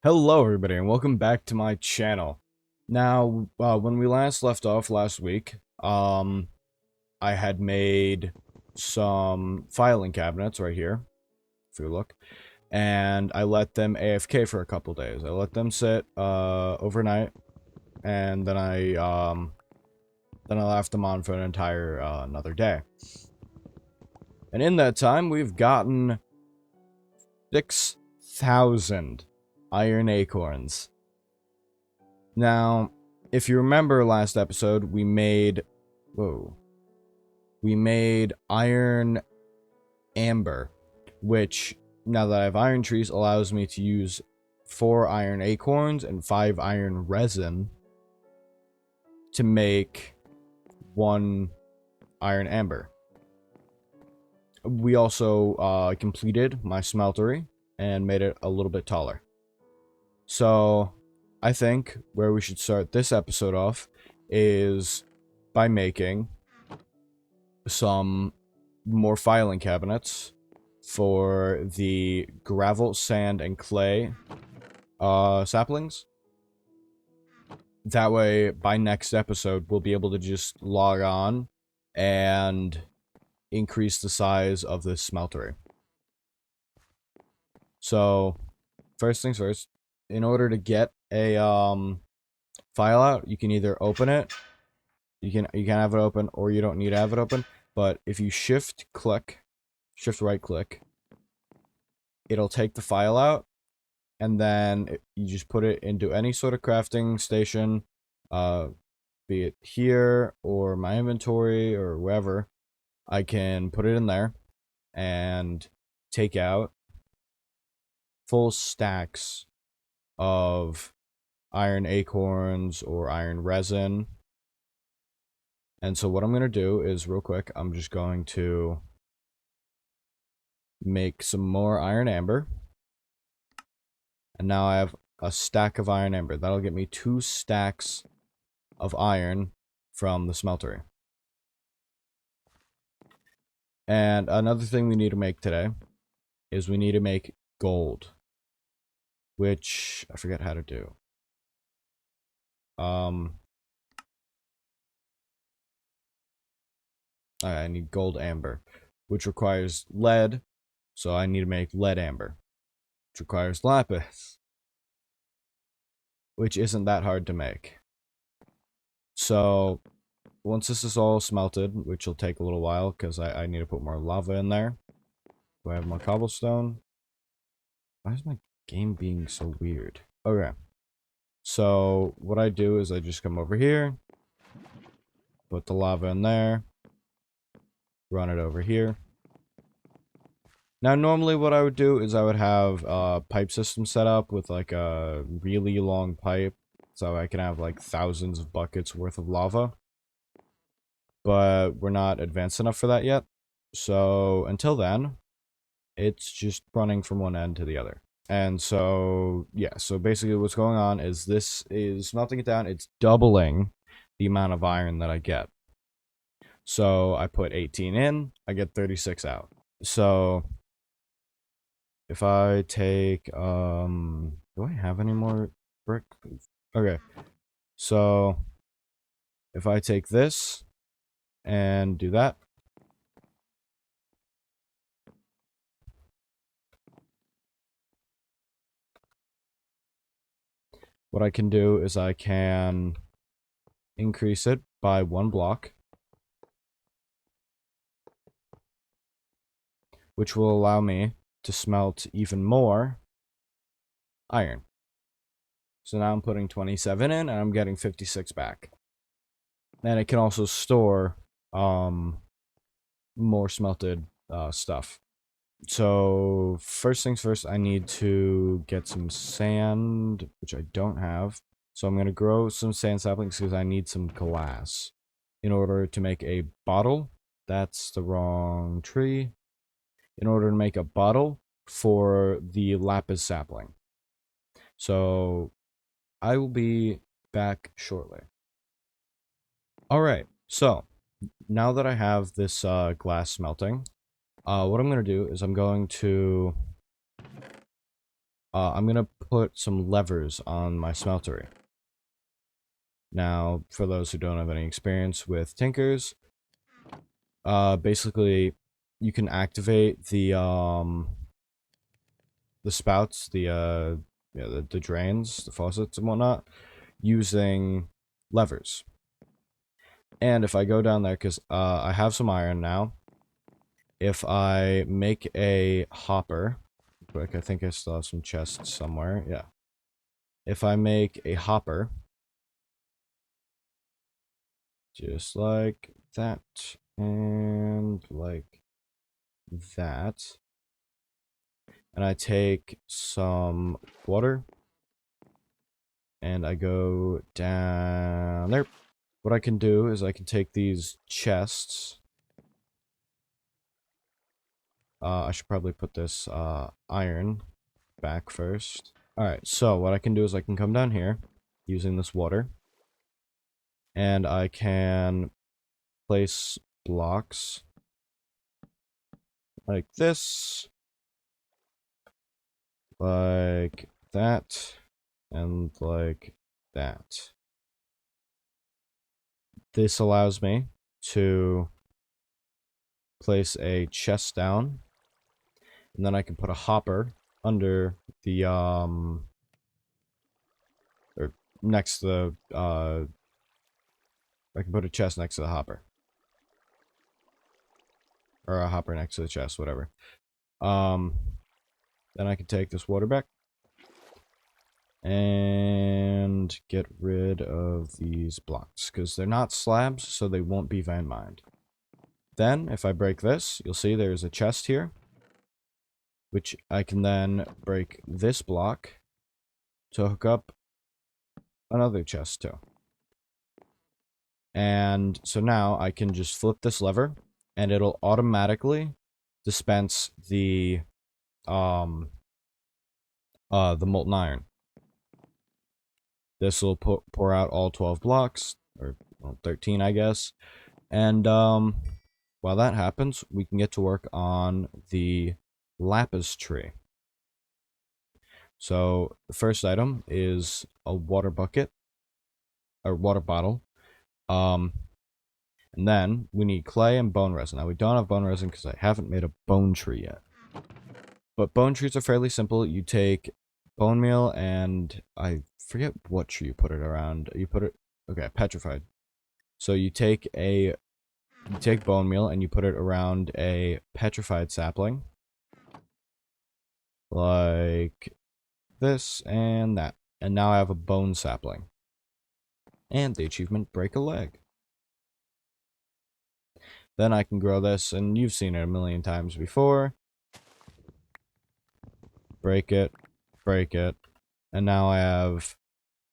Hello everybody and welcome back to my channel. Now, when we last left off last week, I had made some filing cabinets right here, if you look, and I let them AFK for a couple days. I let them sit, overnight, and then I left them on for an entire, another day. And in that time, we've gotten 6,000 iron acorns. Now, if you remember last episode, we made iron amber, which, now that I have iron trees, allows me to use 4 iron acorns and 5 iron resin to make 1 iron amber. We also completed my smeltery and made it a little bit taller. So, I think where we should start this episode off is by making some more filing cabinets for the gravel, sand, and clay saplings. That way, by next episode, we'll be able to just log on and increase the size of this smeltery. So, first things first, in order to get a file out, you can either open it, you can have it open, or you don't need to have it open. But if you shift right click, it'll take the file out, and then you just put it into any sort of crafting station, be it here or my inventory or wherever. I can put it in there and take out full stacks of iron acorns or iron resin. And so what I'm going to do is, real quick, I'm just going to make some more iron amber. And now I have a stack of iron amber. That'll get me 2 stacks of iron from the smeltery. And another thing we need to make today is we need to make gold, which I forget how to do. I need gold amber, which requires lead, so I need to make lead amber, which requires lapis, which isn't that hard to make. So once this is all smelted, which will take a little while because I need to put more lava in there. Do I have more cobblestone? Why is my game being so weird? Okay. So what I do is I just come over here, put the lava in there, run it over here. Now, normally what I would do is I would have a pipe system set up with like a really long pipe, so I can have like thousands of buckets worth of lava. But we're not advanced enough for that yet. So until then, it's just running from one end to the other. And so, yeah, so basically what's going on is this is melting it down. It's doubling the amount of iron that I get. So I put 18 in, I get 36 out. So if I take, do I have any more brick? Okay, so if I take this and do that, what I can do is I can increase it by 1 block, which will allow me to smelt even more iron. So now I'm putting 27 in, and I'm getting 56 back. And it can also store more smelted stuff. So first things first, I need to get some sand, which I don't have. So I'm going to grow some sand saplings because I need some glass in order to make a bottle. That's the wrong tree. In order to make a bottle for the lapis sapling. So I will be back shortly. Alright, so now that I have this glass smelting, what I'm going to do is I'm going to I'm gonna put some levers on my smeltery. Now, for those who don't have any experience with tinkers, basically, you can activate the spouts, the drains, the faucets and whatnot, using levers. And if I go down there, because I have some iron now, if I make a hopper, quick, I think I still have some chests somewhere, yeah. If I make a hopper, just like that, and like that, and I take some water, and I go down there. What I can do is I can take these chests. I should probably put this iron back first. Alright, so what I can do is I can come down here using this water. And I can place blocks like this. Like that. And like that. This allows me to place a chest down, and then I can put a hopper under the or next to the I can put a chest next to the hopper, or a hopper next to the chest, whatever. Then I can take this water back and get rid of these blocks because they're not slabs, so they won't be van mined. Then, if I break this, you'll see there's a chest here, which I can then break this block to hook up another chest to. And so now I can just flip this lever, and it'll automatically dispense the molten iron. This will pour out all 12 blocks, or well, 13, I guess. And while that happens, we can get to work on the lapis tree. So the first item is a water bucket, or water bottle. And then we need clay and bone resin. Now we don't have bone resin because I haven't made a bone tree yet. But bone trees are fairly simple. You take bone meal and I forget what tree you put it around. You put it, okay, petrified. So you take bone meal and you put it around a petrified sapling. Like this and that. And now I have a bone sapling. And the achievement, break a leg. Then I can grow this, and you've seen it a million times before. Break it, and now I have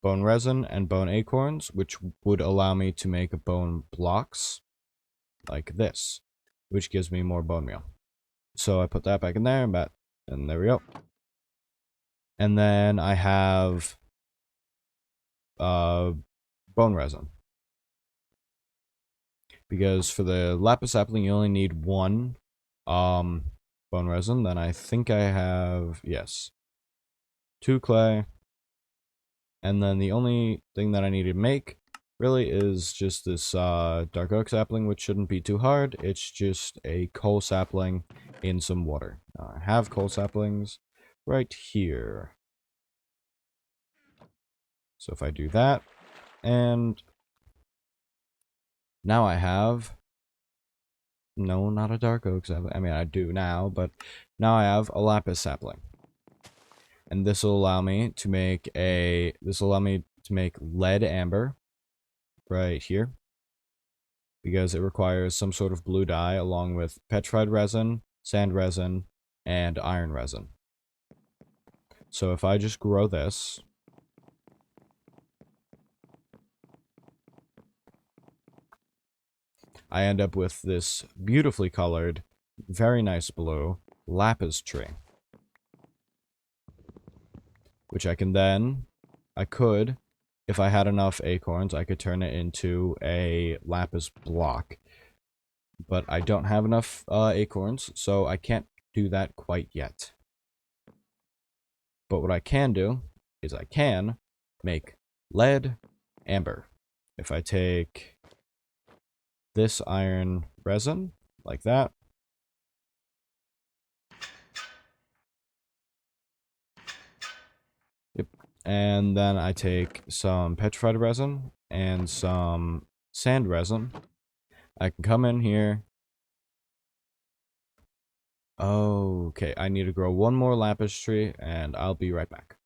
bone resin and bone acorns, which would allow me to make bone blocks, like this, which gives me more bone meal. So I put that back in there, and there we go. And then I have bone resin. Because for the lapis sapling, you only need one bone resin. Then I think I have, yes, 2 clay. And then the only thing that I need to make really is just this dark oak sapling, which shouldn't be too hard. It's just a coal sapling in some water. I have coal saplings right here. So if I do that, and now I have, no, not a dark oak sapling. I mean, I do now, but now I have a lapis sapling. And this will allow me to make lead amber right here, because it requires some sort of blue dye along with petrified resin, sand resin, and iron resin. So if I just grow this, I end up with this beautifully colored, very nice blue lapis tree, which I could, if I had enough acorns, I could turn it into a lapis block. But I don't have enough acorns, so I can't do that quite yet. But what I can do is I can make lead amber. If I take this iron resin, like that, yep, and then I take some petrified resin and some sand resin, I can come in here. Okay, I need to grow one more lapis tree, and I'll be right back.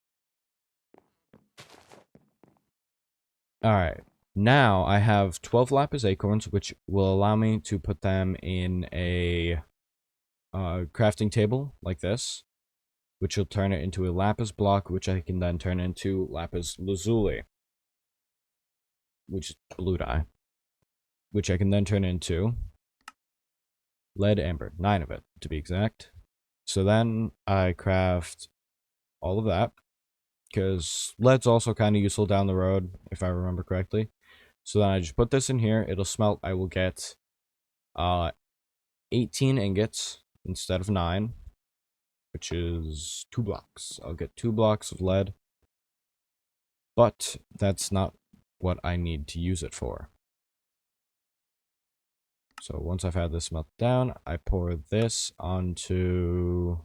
Alright, now I have 12 lapis acorns, which will allow me to put them in a crafting table like this, which will turn it into a lapis block, which I can then turn into lapis lazuli, which is blue dye, which I can then turn into lead amber, 9 of it to be exact. So then I craft all of that, because lead's also kind of useful down the road, if I remember correctly. So then I just put this in here, it'll smelt, I will get 18 ingots instead of 9, which is 2 blocks. I'll get 2 blocks of lead, but that's not what I need to use it for. So once I've had this melt down, I pour this onto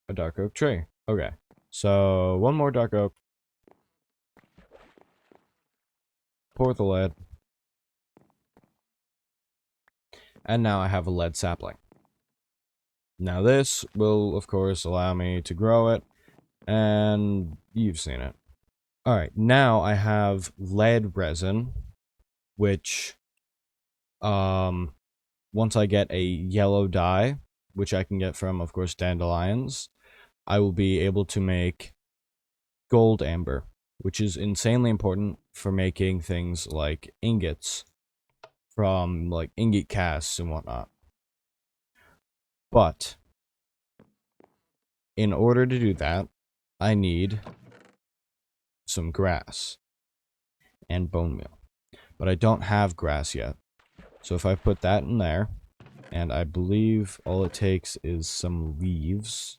a dark oak tree. Okay, so one more dark oak. Pour the lead. And now I have a lead sapling. Now this will, of course, allow me to grow it, and you've seen it. Alright, now I have lead resin, which, once I get a yellow dye, which I can get from, of course, dandelions, I will be able to make gold amber, which is insanely important for making things like ingots from, like, ingot casts and whatnot. But in order to do that, I need some grass and bone meal. But I don't have grass yet. So if I put that in there, and I believe all it takes is some leaves,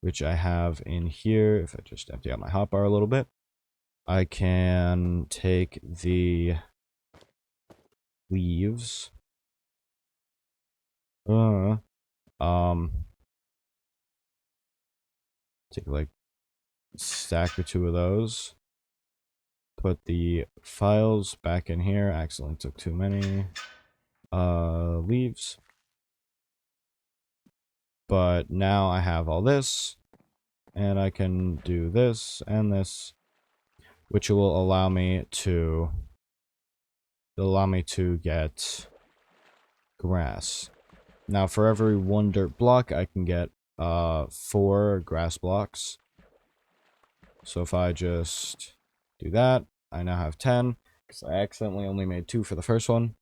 which I have in here. If I just empty out my hotbar a little bit, I can take the leaves. Take like a stack or 2 of those. Put the files back in here. Accidentally took too many leaves. But now I have all this, and I can do this and this, which will allow me to get grass. Now for every 1 dirt block, I can get 4 grass blocks. So if I just do that, I now have 10, because I accidentally only made 2 for the first one.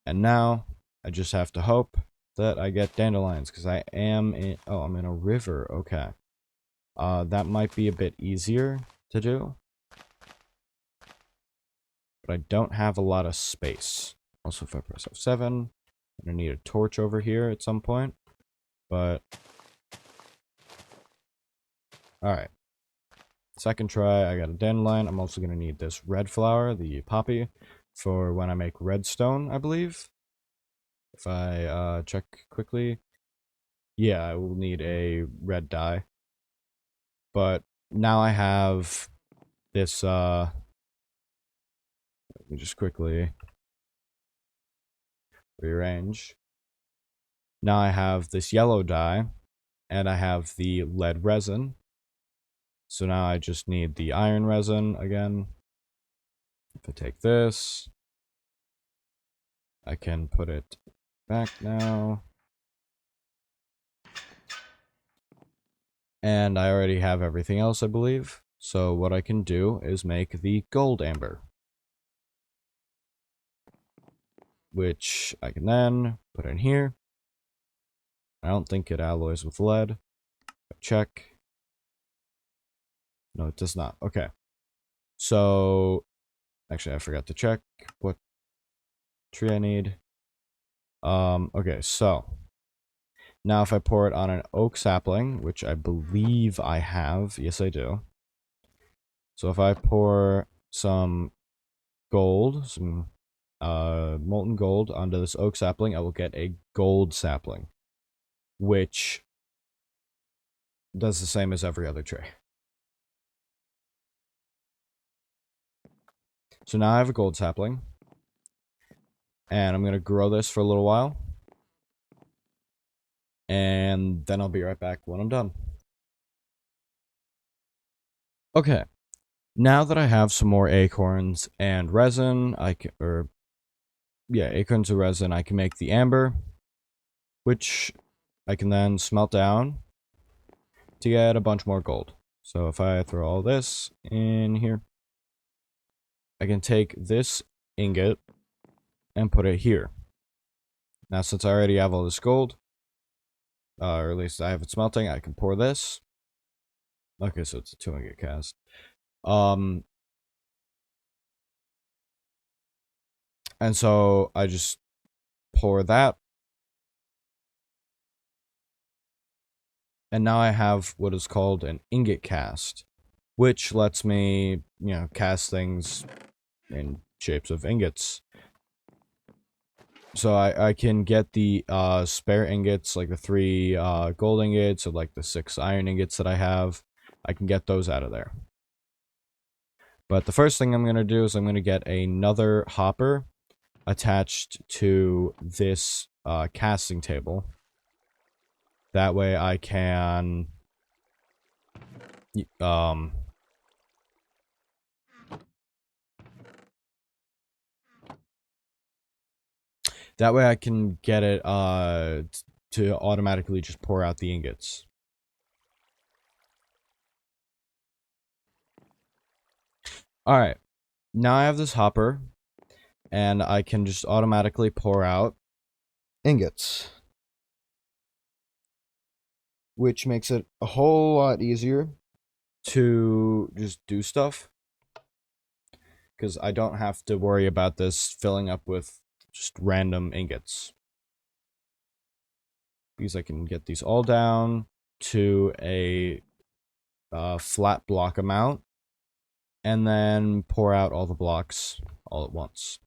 And now I just have to hope that I get dandelions, because I am in, oh, I'm in a river, okay. That might be a bit easier to do, but I don't have a lot of space. Also, if I press F7, I'm gonna need a torch over here at some point, but alright. Second try, I got a dandelion. I'm also gonna need this red flower, the poppy, for when I make redstone, I believe. If I check quickly, yeah, I will need a red dye. But now I have this, let me just quickly rearrange. Now I have this yellow dye, and I have the lead resin. So now I just need the iron resin again. If I take this, I can put it back now. And I already have everything else, I believe. So what I can do is make the gold amber, which I can then put in here. I don't think it alloys with lead. Check. No, it does not. Okay. So, actually, I forgot to check what tree I need. Okay, so Now if I pour it on an oak sapling, which I believe I have, yes I do. So if I pour some gold, some molten gold onto this oak sapling, I will get a gold sapling, which does the same as every other tree. So now I have a gold sapling, and I'm going to grow this for a little while, and then I'll be right back when I'm done. Okay, now that I have some more acorns and resin, acorns and resin, I can make the amber, which I can then smelt down to get a bunch more gold. So if I throw all this in here, I can take this ingot and put it here. Now, since I already have all this gold, or at least I have it smelting, I can pour this. Okay, so it's a 2 ingot cast. And so I just pour that. And now I have what is called an ingot cast, which lets me, cast things in shapes of ingots. So I can get the spare ingots, like the 3 gold ingots, or like the 6 iron ingots that I have. I can get those out of there. But the first thing I'm going to do is I'm going to get another hopper attached to this casting table. That way I can that way I can get it to automatically just pour out the ingots. Alright, now I have this hopper, and I can just automatically pour out ingots, which makes it a whole lot easier to just do stuff, because I don't have to worry about this filling up with just random ingots. Because I can get these all down to a flat block amount, and then pour out all the blocks all at once.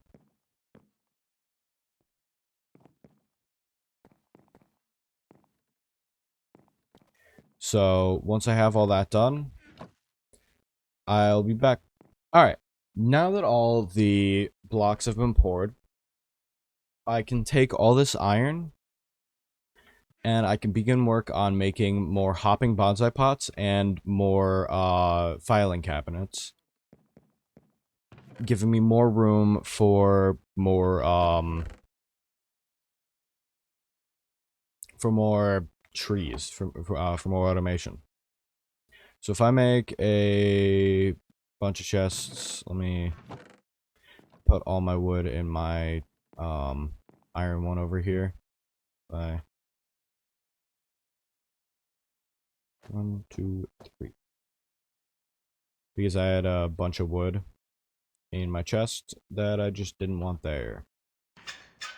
So once I have all that done, I'll be back. Alright, now that all the blocks have been poured, I can take all this iron and I can begin work on making more hopping bonsai pots and more filing cabinets, giving me more room for more trees, for more automation. So if I make a bunch of chests, let me put all my wood in my iron one over here. 1, 2, 3. Because I had a bunch of wood in my chest that I just didn't want there.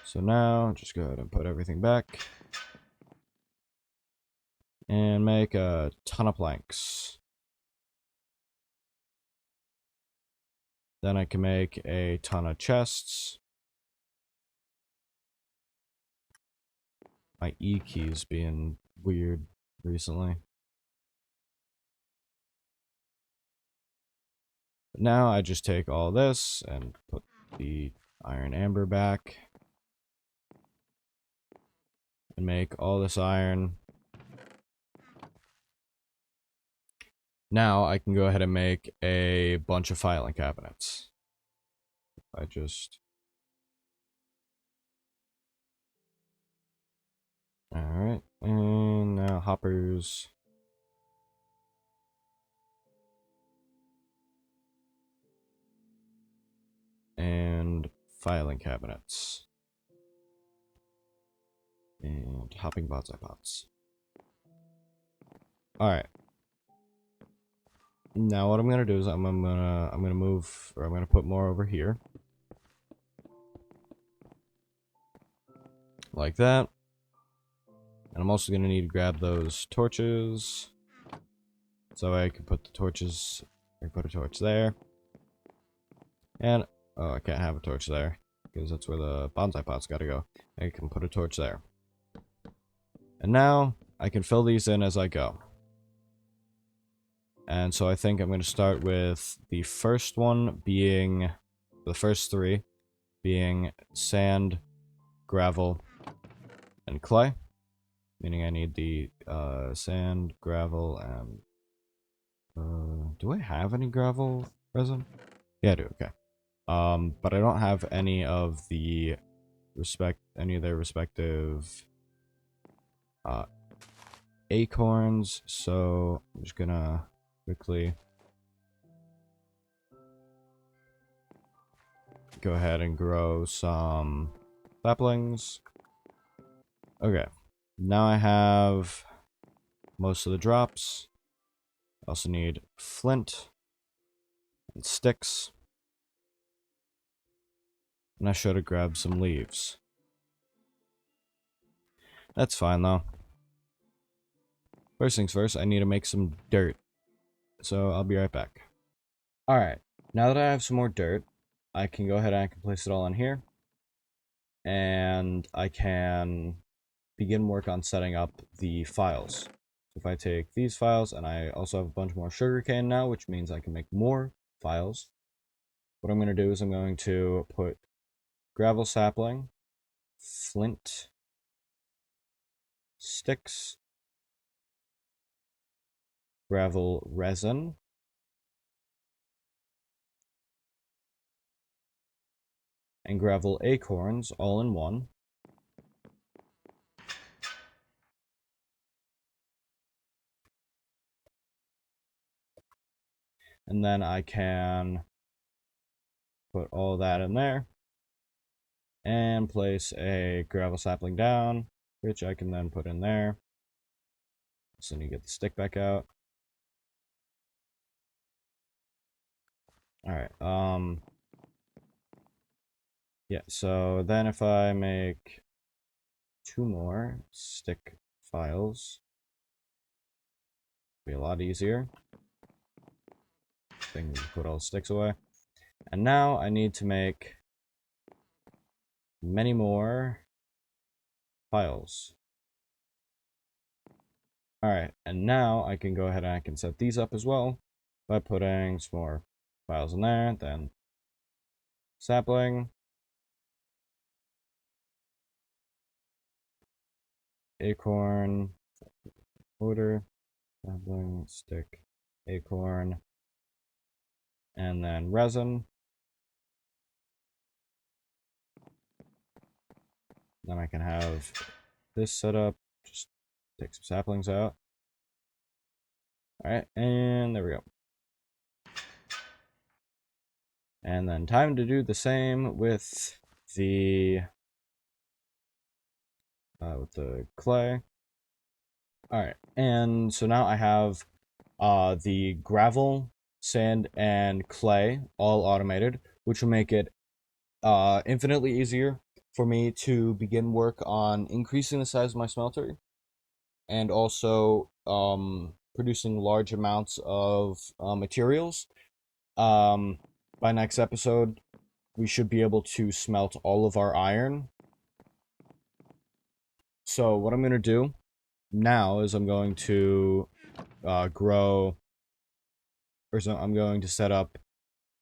So now, just go ahead and put everything back. And make a ton of planks. Then I can make a ton of chests. My E key's being weird recently. But now I just take all this and put the iron amber back. And make all this iron. Now I can go ahead and make a bunch of filing cabinets. I just... Alright, and now hoppers. And filing cabinets. And hopping bonsai pots. Alright. Now what I'm gonna do is I'm gonna move, or I'm gonna put more over here. Like that. And I'm also going to need to grab those torches. So I can put the torches, I put a torch there. And, oh, I can't have a torch there, because that's where the bonsai pot's gotta go. I can put a torch there. And now, I can fill these in as I go. And so I think I'm going to start with the first one being, the first three being sand, gravel, and clay. Meaning I need the sand, gravel, and... do I have any gravel resin? Yeah, I do, okay. But I don't have any of their respective acorns, so I'm just gonna quickly go ahead and grow some saplings. Okay, now I have most of the drops. I also need flint and sticks. And I should have grabbed some leaves. That's fine though. First things first, I need to make some dirt. So I'll be right back. Alright, now that I have some more dirt, I can go ahead and I can place it all in here. And I can begin work on setting up the files. If I take these files, and I also have a bunch more sugarcane now, which means I can make more files. What I'm going to do is I'm going to put gravel sapling, flint, sticks, gravel resin, and gravel acorns all in one. And then I can put all that in there and place a gravel sapling down, which I can then put in there. So you get the stick back out. Alright, yeah, so then if I make 2 more stick files, it'll be a lot easier. Thing we put all the sticks away. And now I need to make many more files. Alright, and now I can go ahead and I can set these up as well by putting some more files in there, then sapling, acorn, order, sapling, stick, acorn, and then resin. Then I can have this set up, just take some saplings out. Alright, and there we go. And then time to do the same with the clay. Alright, and so now I have the gravel, sand, and clay all automated, which will make it infinitely easier for me to begin work on increasing the size of my smelter and also producing large amounts of materials. By next episode, we should be able to smelt all of our iron. So what I'm going to do now is I'm going to I'm going to set up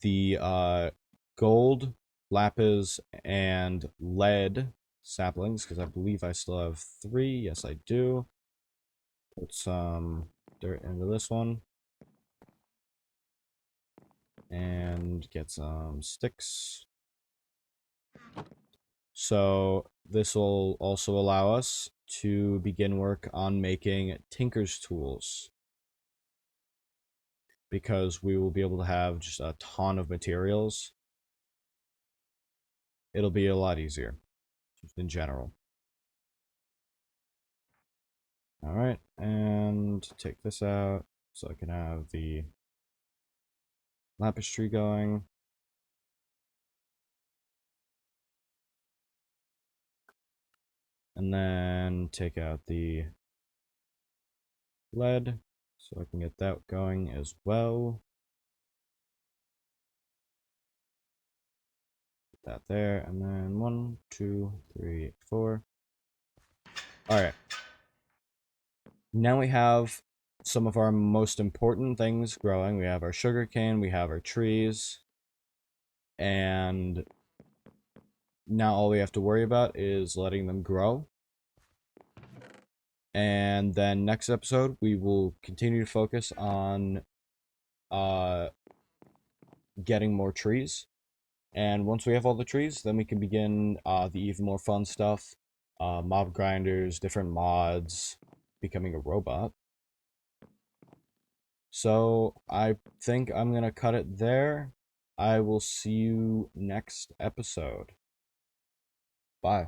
the gold, lapis, and lead saplings, because I believe I still have 3. Yes, I do. Put some dirt into this one. And get some sticks. So this will also allow us to begin work on making tinker's tools, because we will be able to have just a ton of materials. It'll be a lot easier, just in general. Alright, and take this out so I can have the lapis tree going. And then take out the lead so I can get that going as well. Put that there, and then 1, 2, 3, 4. Alright. Now we have some of our most important things growing. We have our sugarcane, we have our trees, and now all we have to worry about is letting them grow. And then next episode, we will continue to focus on getting more trees. And once we have all the trees, then we can begin the even more fun stuff. Mob grinders, different mods, becoming a robot. So I think I'm going to cut it there. I will see you next episode. Bye.